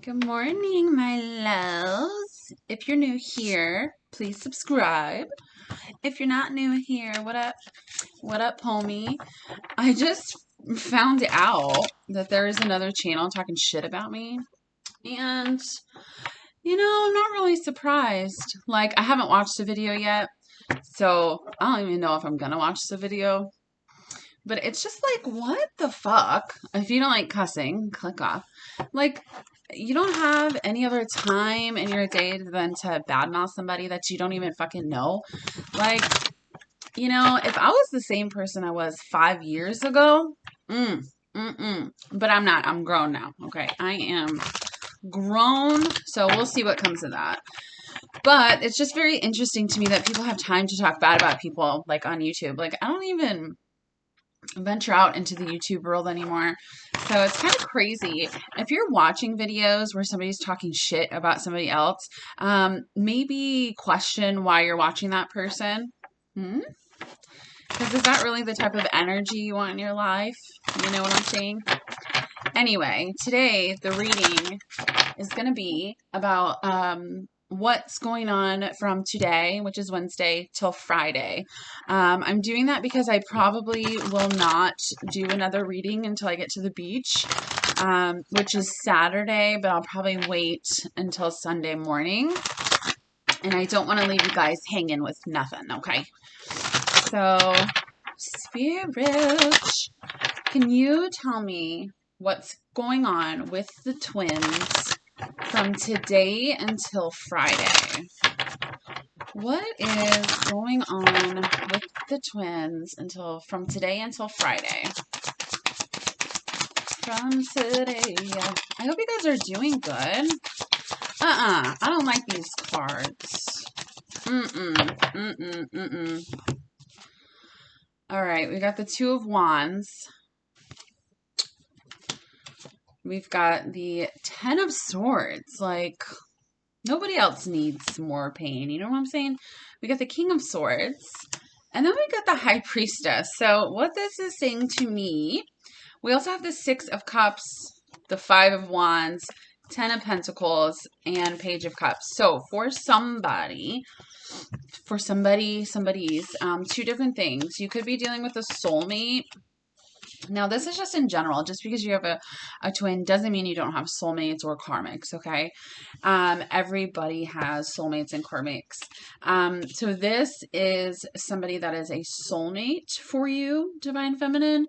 Good morning, my loves. If you're new here, please subscribe. If you're not new here, what up? What up, homie? I just found out that there is another channel talking shit about me. And, I'm not really surprised. Like, I haven't watched the video yet, so I don't even know if I'm gonna watch the video. But it's just like, what the fuck? If you don't like cussing, click off. Like, you don't have any other time in your day than to badmouth somebody that you don't even fucking know. Like, if I was the same person I was 5 years ago, but I'm not. I'm grown now. Okay, I am grown. So we'll see what comes of that. But it's just very interesting to me that people have time to talk bad about people, like on YouTube. Like, I don't even venture out into the YouTube world anymore. So it's kind of crazy. If you're watching videos where somebody's talking shit about somebody else, maybe question why you're watching that person. Because is that really the type of energy you want in your life? You know what I'm saying? Anyway, today the reading is going to be about what's going on from today, which is Wednesday, till Friday. I'm doing that because I probably will not do another reading until I get to the beach, which is Saturday, but I'll probably wait until Sunday morning. And I don't want to leave you guys hanging with nothing, okay? So, Spirit, can you tell me what's going on with the twins from today until Friday? What is going on with the twins from today until Friday? From today. I hope you guys are doing good. I don't like these cards. All right, we got the Two of Wands. We've got the Ten of Swords. Like, nobody else needs more pain. You know what I'm saying? We got the King of Swords. And then we got the High Priestess. So what this is saying to me, we also have the Six of Cups, the Five of Wands, Ten of Pentacles, and Page of Cups. So for somebody's, two different things. You could be dealing with a soulmate. Now, this is just in general. Just because you have a twin doesn't mean you don't have soulmates or karmics, okay? Everybody has soulmates and karmics. So this is somebody that is a soulmate for you, Divine Feminine,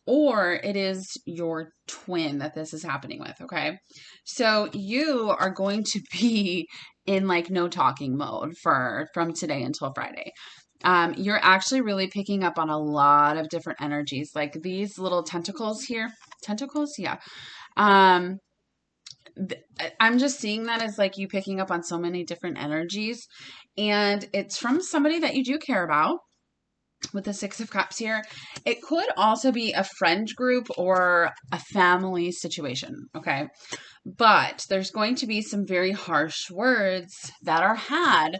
or it is your twin that this is happening with, okay? So you are going to be in like no talking mode from today until Friday. You're actually really picking up on a lot of different energies, like these little tentacles here. Tentacles? Yeah. I'm just seeing that as like you picking up on so many different energies, and it's from somebody that you do care about. With the Six of Cups here, it could also be a friend group or a family situation, okay? But there's going to be some very harsh words that are had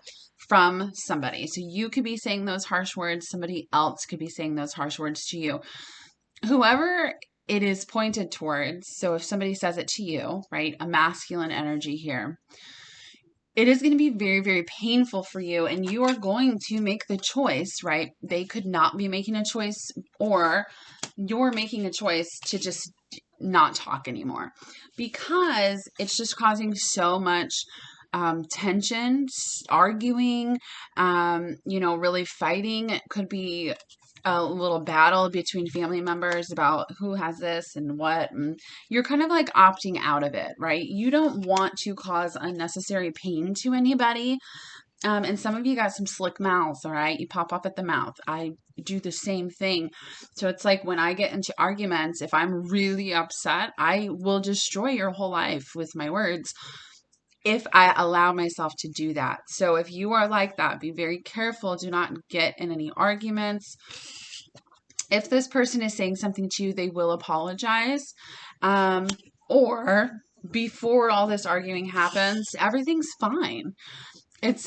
from somebody. So you could be saying those harsh words. Somebody else could be saying those harsh words to you. Whoever it is pointed towards, so if somebody says it to you, right, a masculine energy here, it is going to be very, very painful for you, and you are going to make the choice, right? They could not be making a choice, or you're making a choice to just not talk anymore, because it's just causing so much tension, arguing, really fighting. It could be a little battle between family members about who has this and what, and you're kind of like opting out of it, right? You don't want to cause unnecessary pain to anybody. And some of you got some slick mouths, all right? You pop up at the mouth. I do the same thing. So it's like when I get into arguments, if I'm really upset, I will destroy your whole life with my words if I allow myself to do that. So if you are like that, be very careful. Do not get in any arguments. If this person is saying something to you, they will apologize. Or before all this arguing happens, everything's fine. It's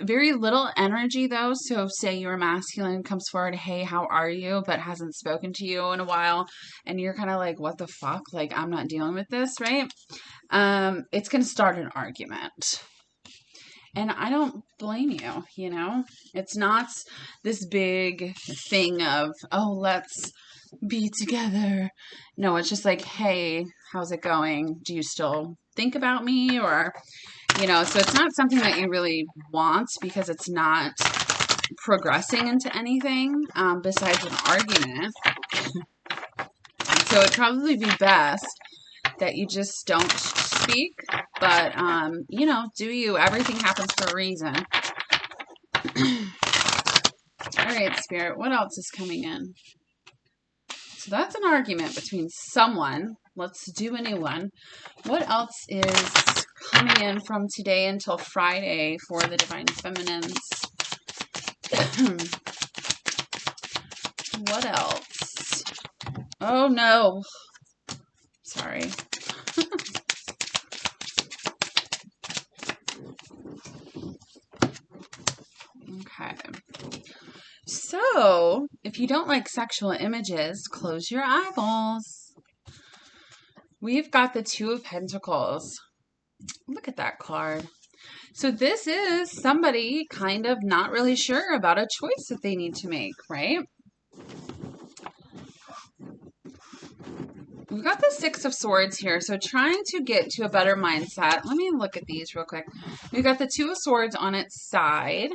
very little energy though. So say your masculine comes forward, hey, how are you? But hasn't spoken to you in a while, and you're kind of like, what the fuck? Like, I'm not dealing with this, right? It's gonna start an argument. And I don't blame you, you know? It's not this big thing of, oh, let's be together. No, it's just like, hey, how's it going? Do you still think about me? Or, you know, so it's not something that you really want because it's not progressing into anything besides an argument. So it'd probably be best that you just don't speak, but, you know, do you. Everything happens for a reason. All right, Spirit, what else is coming in? So that's an argument between someone. Let's do a new one. What else is coming in from today until Friday for the Divine Feminines? What else? Oh, no. Sorry. Okay. So, if you don't like sexual images, close your eyeballs. We've got the Two of Pentacles. Look at that card. So this is somebody kind of not really sure about a choice that they need to make, right? We've got the Six of Swords here, so trying to get to a better mindset. Let me look at these real quick. We've got the Two of Swords on its side.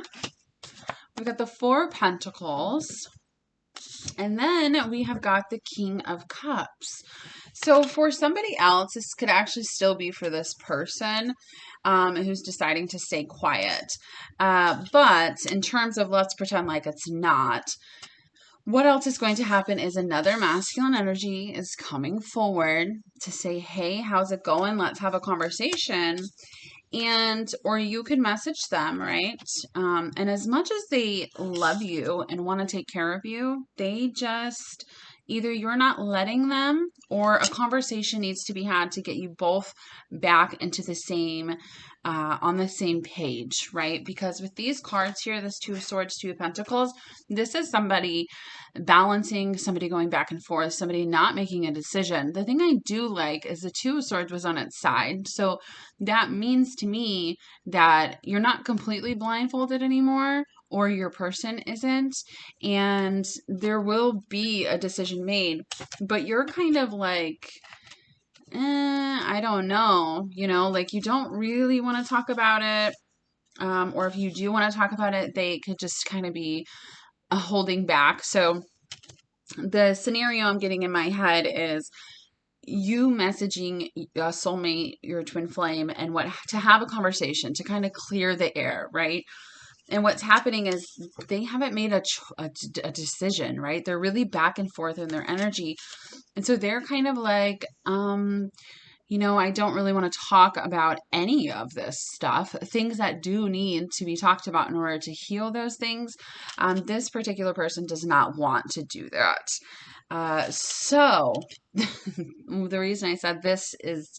We've got the Four of Pentacles. And then we have got the King of Cups. So for somebody else, this could actually still be for this person who's deciding to stay quiet. But in terms of let's pretend like it's not, what else is going to happen is another masculine energy is coming forward to say, hey, how's it going? Let's have a conversation. And, or you could message them, right? And as much as they love you and want to take care of you, they just, either you're not letting them or a conversation needs to be had to get you both back into the same, on the same page, right? Because with these cards here, this Two of Swords, Two of Pentacles, this is somebody balancing, somebody going back and forth, somebody not making a decision. The thing I do like is the Two of Swords was on its side. So that means to me that you're not completely blindfolded anymore, or your person isn't, and there will be a decision made, but you're kind of like, I don't know, you know, like you don't really want to talk about it, or if you do want to talk about it, they could just kind of be holding back. So the scenario I'm getting in my head is you messaging a soulmate, your twin flame, and what to have a conversation to kind of clear the air, right? And what's happening is they haven't made a decision, right? They're really back and forth in their energy. And so they're kind of like, you know, I don't really want to talk about any of this stuff. Things that do need to be talked about in order to heal those things. This particular person does not want to do that. So the reason I said this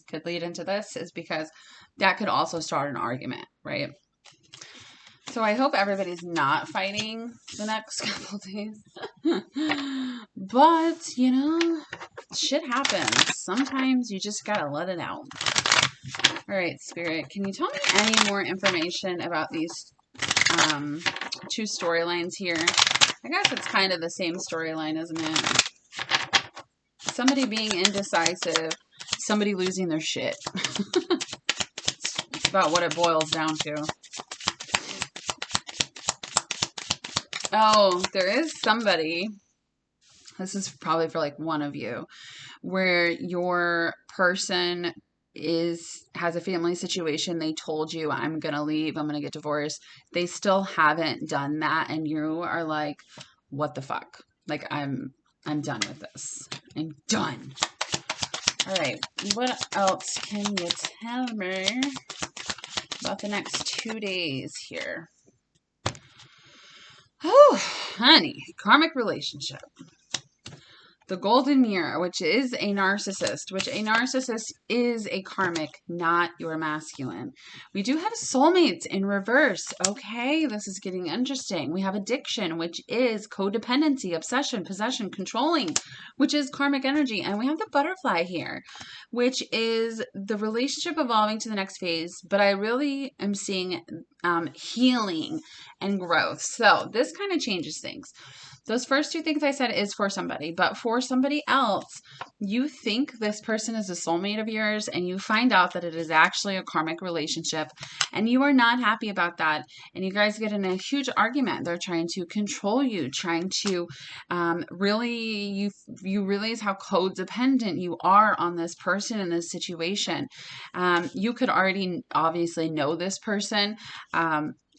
could lead into this is because that could also start an argument, right? So I hope everybody's not fighting the next couple days. But, you know, shit happens. Sometimes you just gotta let it out. All right, Spirit, can you tell me any more information about these two storylines here? I guess it's kind of the same storyline, isn't it? Somebody being indecisive, somebody losing their shit. It's about what it boils down to. Oh, there is somebody, this is probably for like one of you, where your person has a family situation. They told you, I'm going to leave, I'm going to get divorced. They still haven't done that. And you are like, what the fuck? Like, I'm done with this. I'm done. All right. What else can you tell me about the next 2 days here? Oh, honey, karmic relationship. the golden mirror, which is a narcissist, which a narcissist is a karmic, not your masculine. We do have soulmates in reverse. Okay, this is getting interesting. We have addiction, which is codependency, obsession, possession, controlling, which is karmic energy. And we have the butterfly here, which is the relationship evolving to the next phase. But I really am seeing healing and growth. So this kind of changes things. Those first two things I said is for somebody, but for somebody else, you think this person is a soulmate of yours and you find out that it is actually a karmic relationship and you are not happy about that. And you guys get in a huge argument. They're trying to control you, trying to really, you realize how codependent you are on this person in this situation. You could already obviously know this person.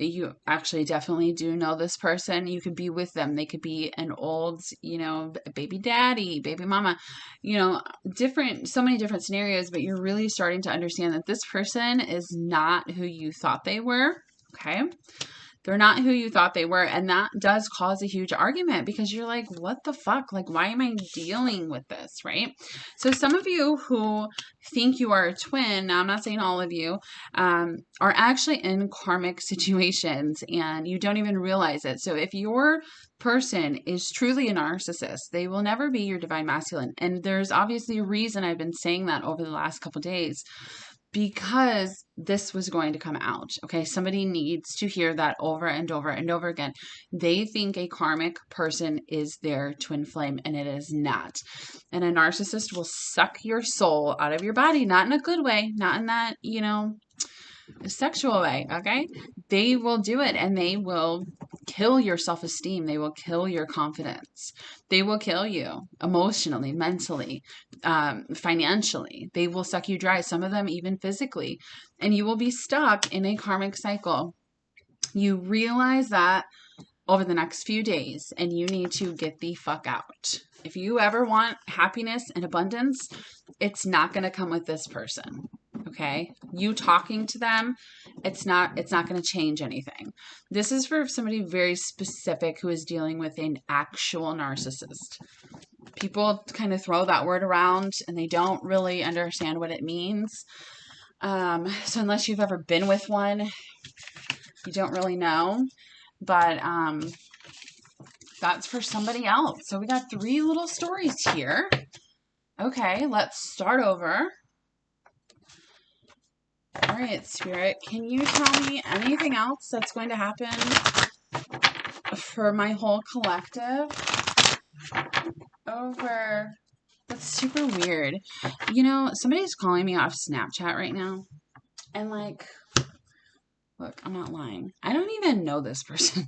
You actually definitely do know this person. You could be with them. They could be an old, baby daddy, baby mama, so many different scenarios, but you're really starting to understand that this person is not who you thought they were. Okay. They're not who you thought they were. And that does cause a huge argument because you're like, what the fuck? Like, why am I dealing with this? Right. So some of you who think you are a twin, now I'm not saying all of you, are actually in karmic situations and you don't even realize it. So if your person is truly a narcissist, they will never be your divine masculine. And there's obviously a reason I've been saying that over the last couple of days. Because this was going to come out. Okay. Somebody needs to hear that over and over and over again. They think a karmic person is their twin flame and it is not. And a narcissist will suck your soul out of your body, not in a good way, not in that, a sexual way. Okay. They will do it and they will kill your self-esteem. They will kill your confidence. They will kill you emotionally, mentally, financially. They will suck you dry. Some of them even physically, and you will be stuck in a karmic cycle. You realize that over the next few days and you need to get the fuck out. If you ever want happiness and abundance, it's not going to come with this person. Okay. You talking to them, it's not going to change anything. This is for somebody very specific who is dealing with an actual narcissist. People kind of throw that word around and they don't really understand what it means. So unless you've ever been with one, you don't really know, but, that's for somebody else. So we got 3 little stories here. Okay. Let's start over. All right, Spirit, can you tell me anything else that's going to happen for my whole collective? That's super weird. Somebody's calling me off Snapchat right now. And look, I'm not lying. I don't even know this person.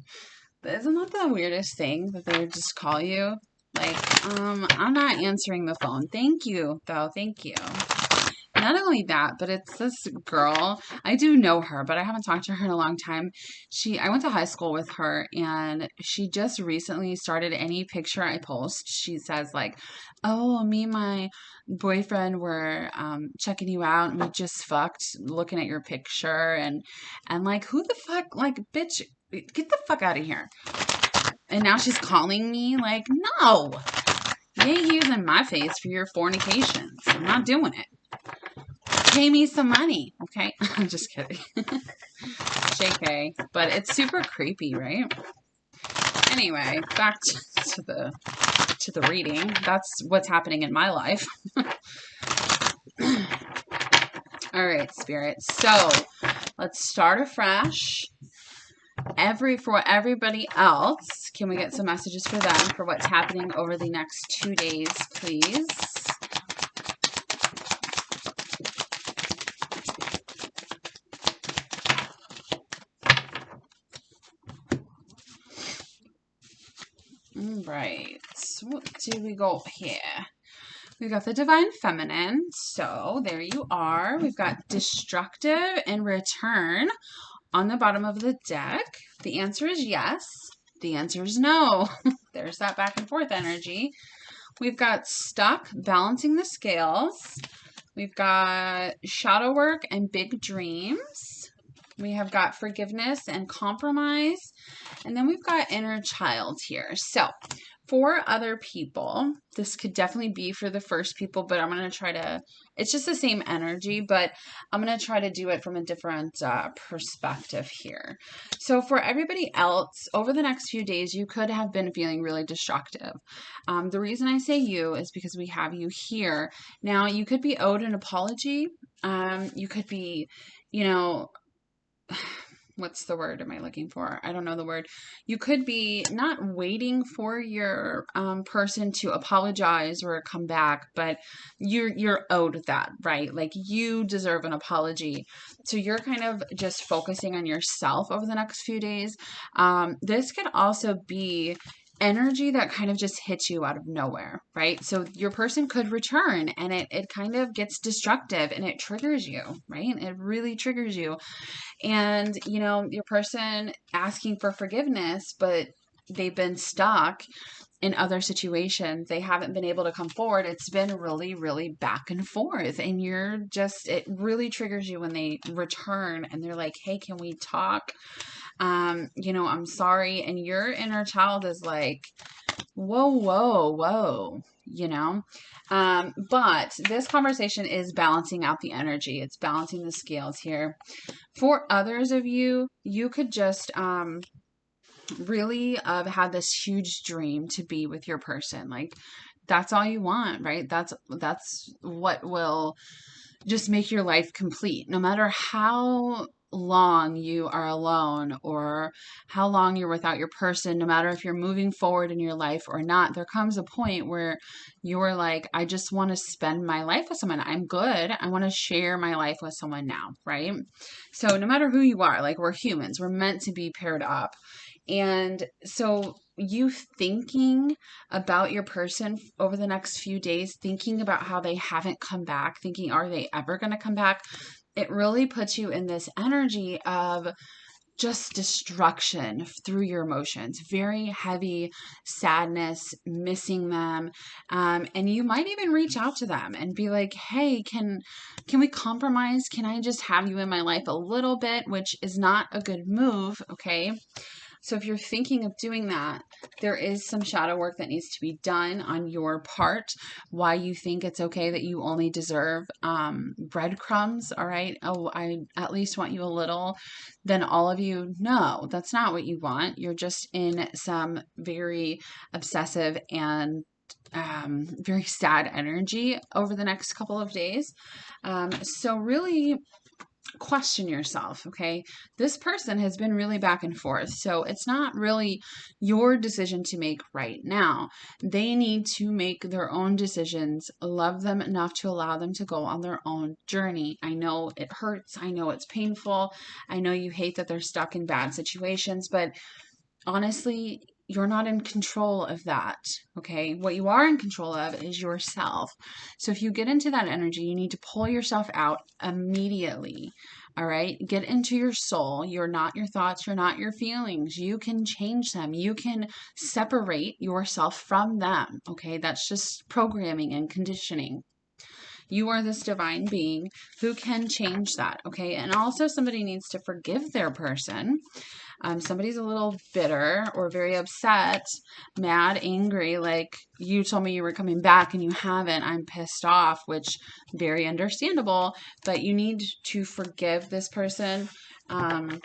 But isn't that the weirdest thing that they would just call you? I'm not answering the phone. Thank you, though. Thank you. Not only that, but it's this girl. I do know her, but I haven't talked to her in a long time. I went to high school with her, and she just recently started any picture I post. She says oh, me and my boyfriend were checking you out, and we just fucked looking at your picture, and who the fuck, bitch, get the fuck out of here. And now she's calling me no, you ain't using my face for your fornications. I'm not doing it. Pay me some money, okay? I'm just kidding. JK. But it's super creepy, right? Anyway, back to the reading. That's what's happening in my life. All right, Spirit. So let's start afresh. For everybody else, can we get some messages for them for what's happening over the next 2 days, please? Right. What do we got here? We've got the Divine Feminine. So there you are. We've got Destructive and Return on the bottom of the deck. The answer is yes. The answer is no. There's that back and forth energy. We've got Stuck, Balancing the Scales. We've got Shadow Work and Big Dreams. We have got Forgiveness and Compromise. And then we've got Inner Child here. So For other people, this could definitely be for the first people, but I'm going to try to, it's just the same energy, but I'm going to try to do it from a different perspective here. So for everybody else, over the next few days, you could have been feeling really destructive. The reason I say you is because we have you here. Now, you could be owed an apology. You could be, you know, what's the word am I looking for? I don't know the word. You could be not waiting for your person to apologize or come back, but you're owed that, right? Like you deserve an apology. So you're kind of just focusing on yourself over the next few days. This could also be energy that kind of just hits you out of nowhere, right? So your person could return and it kind of gets destructive and it triggers you, right? It really triggers you. And, you know, your person asking for forgiveness, but they've been stuck in other situations. They haven't been able to come forward. It's been really, really back and forth. And you're just, it really triggers you when they return and they're like, hey, can we talk? You know, I'm sorry. And your inner child is like, whoa, whoa, whoa, you know? But this conversation is balancing out the energy. It's balancing the scales here. For others of you, you could just really have this huge dream to be with your person. Like that's all you want, right? That's what will just make your life complete. No matter how long you are alone or how long you're without your person, no matter if you're moving forward in your life or not, there comes a point where you're like, I just want to spend my life with someone. I'm good. I want to share my life with someone now, right? So no matter who you are, like we're humans, we're meant to be paired up. And so you thinking about your person over the next few days, thinking about how they haven't come back, thinking, are they ever going to come back? It really puts you in this energy of just destruction through your emotions, very heavy sadness, missing them. And you might even reach out to them and be like, hey, can we compromise? Can I just have you in my life a little bit, which is not a good move. Okay. So if you're thinking of doing that, there is some shadow work that needs to be done on your part. Why you think it's okay that you only deserve breadcrumbs, all right? Oh, I at least want you a little. Then all of you, no, that's not what you want. You're just in some very obsessive and very sad energy over the next couple of days. So really question yourself, okay? This person has been really back and forth, so it's not really your decision to make right now. They need to make their own decisions, love them enough to allow them to go on their own journey. I know it hurts. I know it's painful. I know you hate that they're stuck in bad situations, but honestly, you're not in control of that, okay? What you are in control of is yourself. So if you get into that energy, you need to pull yourself out immediately, all right? Get into your soul. You're not your thoughts. You're not your feelings. You can change them. You can separate yourself from them, okay? That's just programming and conditioning. You are this divine being who can change that, okay? And also somebody needs to forgive their person. Somebody's a little bitter or very upset, mad, angry, like you told me you were coming back and you haven't. I'm pissed off, which very understandable, but you need to forgive this person. And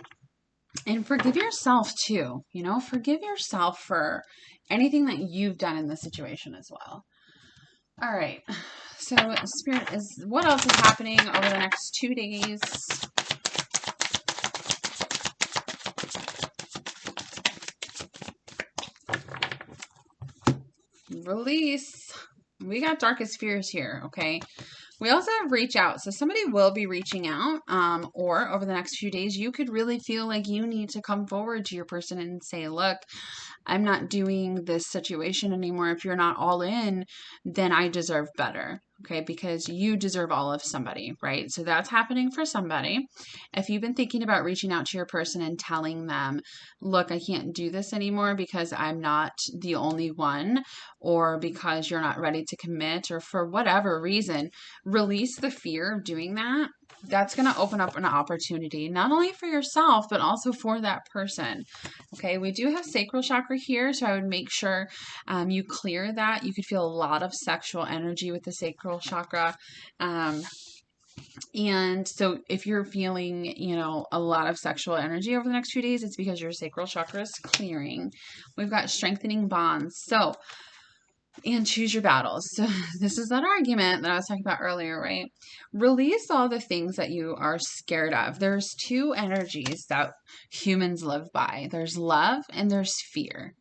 forgive yourself too, you know, forgive yourself for anything that you've done in this situation as well. All right. So Spirit, what else is happening over the next 2 days? Release. We got darkest fears here, okay? We also have reach out. So somebody will be reaching out, or over the next few days, you could really feel like you need to come forward to your person and say, look, I'm not doing this situation anymore. If you're not all in, then I deserve better. Okay, because you deserve all of somebody, right? So that's happening for somebody. If you've been thinking about reaching out to your person and telling them, look, I can't do this anymore because I'm not the only one, or because you're not ready to commit, or for whatever reason, release the fear of doing that. that's going to open up an opportunity, not only for yourself, but also for that person. Okay, we do have sacral chakra here, so I would make sure you clear that. You could feel a lot of sexual energy with the sacral chakra. And so if you're feeling, a lot of sexual energy over the next few days, it's because your sacral chakra is clearing. We've got strengthening bonds. So, and choose your battles. So this is that argument that I was talking about earlier, right? Release all the things that you are scared of. There's two energies that humans live by. There's love and there's fear.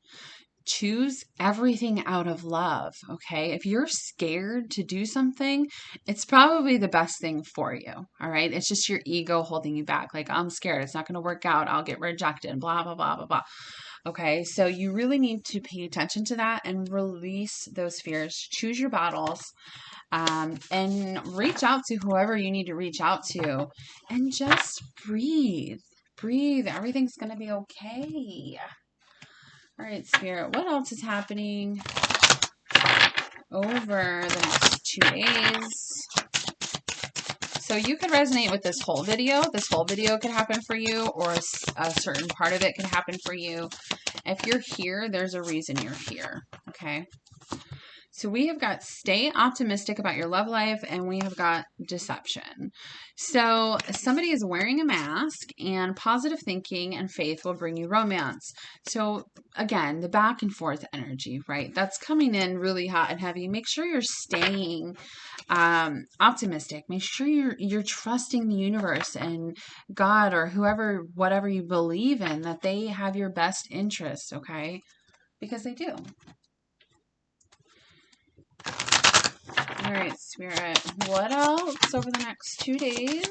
Choose everything out of love, okay? If you're scared to do something, it's probably the best thing for you, all right? It's just your ego holding you back. Like, I'm scared. It's not going to work out. I'll get rejected, blah, blah, blah, blah, blah. Okay, so you really need to pay attention to that and release those fears. Choose your battles, and reach out to whoever you need to reach out to, and just breathe. Breathe. Everything's going to be okay. All right, Spirit, what else is happening over the next 2 days? So you could resonate with this whole video. This whole video could happen for you, or a certain part of it could happen for you. If you're here, there's a reason you're here, okay? So we have got stay optimistic about your love life, and we have got deception. So somebody is wearing a mask, and positive thinking and faith will bring you romance. So again, the back and forth energy, right? That's coming in really hot and heavy. Make sure you're staying optimistic. Make sure you're trusting the universe and God or whoever, whatever you believe in, that they have your best interests, okay? Because they do. All right, Spirit, what else over the next 2 days?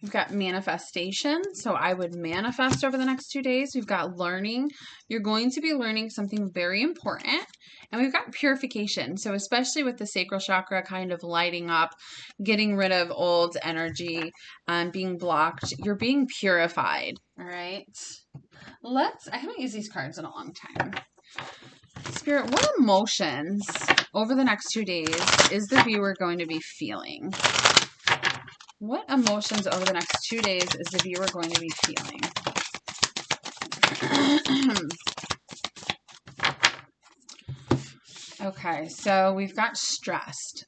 We've got manifestation. So I would manifest over the next 2 days. We've got learning. You're going to be learning something very important. And we've got purification. So especially with the sacral chakra kind of lighting up, getting rid of old energy, being blocked, you're being purified. All right. I haven't used these cards in a long time. Spirit, what emotions over the next 2 days is the viewer going to be feeling? What emotions over the next 2 days is the viewer going to be feeling? Okay, so we've got stressed.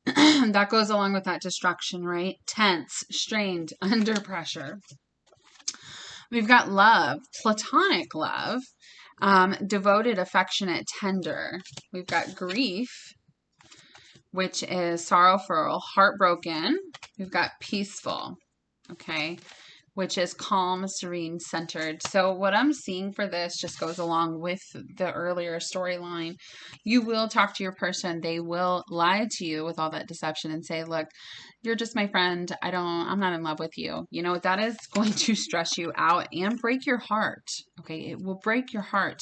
That goes along with that destruction, right? Tense, strained, under pressure. We've got love, platonic love, devoted, affectionate, tender. We've got grief, which is sorrowful, heartbroken. We've got peaceful, okay, which is calm, serene, centered. So what I'm seeing for this just goes along with the earlier storyline. You will talk to your person. They will lie to you with all that deception and say, look, you're just my friend. I'm not in love with you. That is going to stress you out and break your heart. Okay. It will break your heart.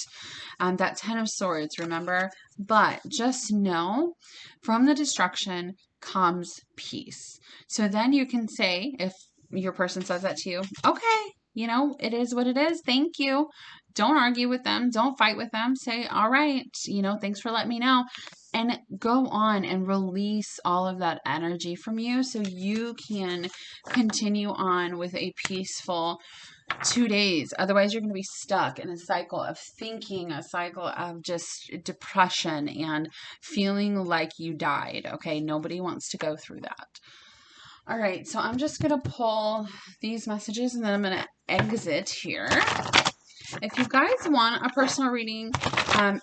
That 10 of Swords, remember? But just know from the destruction comes peace. So then you can say, if your person says that to you, okay, it is what it is. Thank you. Don't argue with them. Don't fight with them. Say, all right, thanks for letting me know. And go on and release all of that energy from you so you can continue on with a peaceful 2 days. Otherwise, you're going to be stuck in a cycle of thinking, a cycle of just depression and feeling like you died. Okay. Nobody wants to go through that. All right. So I'm just going to pull these messages and then I'm going to exit here. If you guys want a personal reading,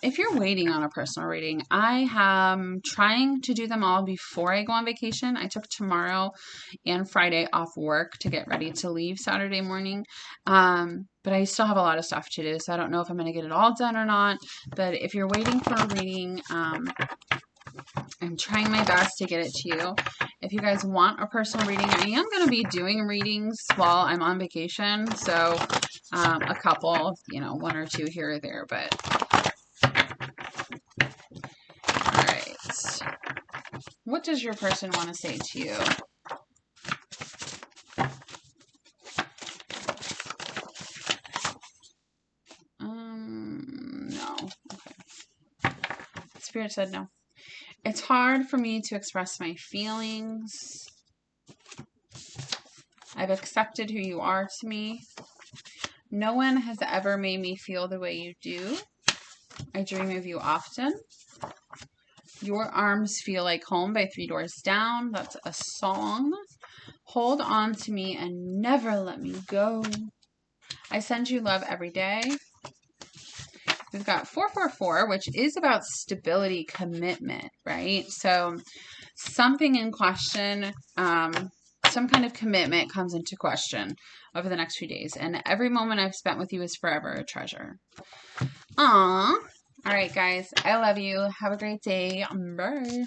if you're waiting on a personal reading, I am trying to do them all before I go on vacation. I took tomorrow and Friday off work to get ready to leave Saturday morning. But I still have a lot of stuff to do, so I don't know if I'm going to get it all done or not. But if you're waiting for a reading, I'm trying my best to get it to you. If you guys want a personal reading, I am going to be doing readings while I'm on vacation. So a couple, 1 or 2 here or there, but all right. What does your person want to say to you? No. Okay. Spirit said no. It's hard for me to express my feelings. I've accepted who you are to me. No one has ever made me feel the way you do. I dream of you often. Your arms feel like home by 3 Doors Down. That's a song. Hold on to me and never let me go. I send you love every day. We've got 444, which is about stability, commitment, right? So something in question, some kind of commitment comes into question over the next few days. And every moment I've spent with you is forever a treasure. Aww. All right, guys. I love you. Have a great day. Bye.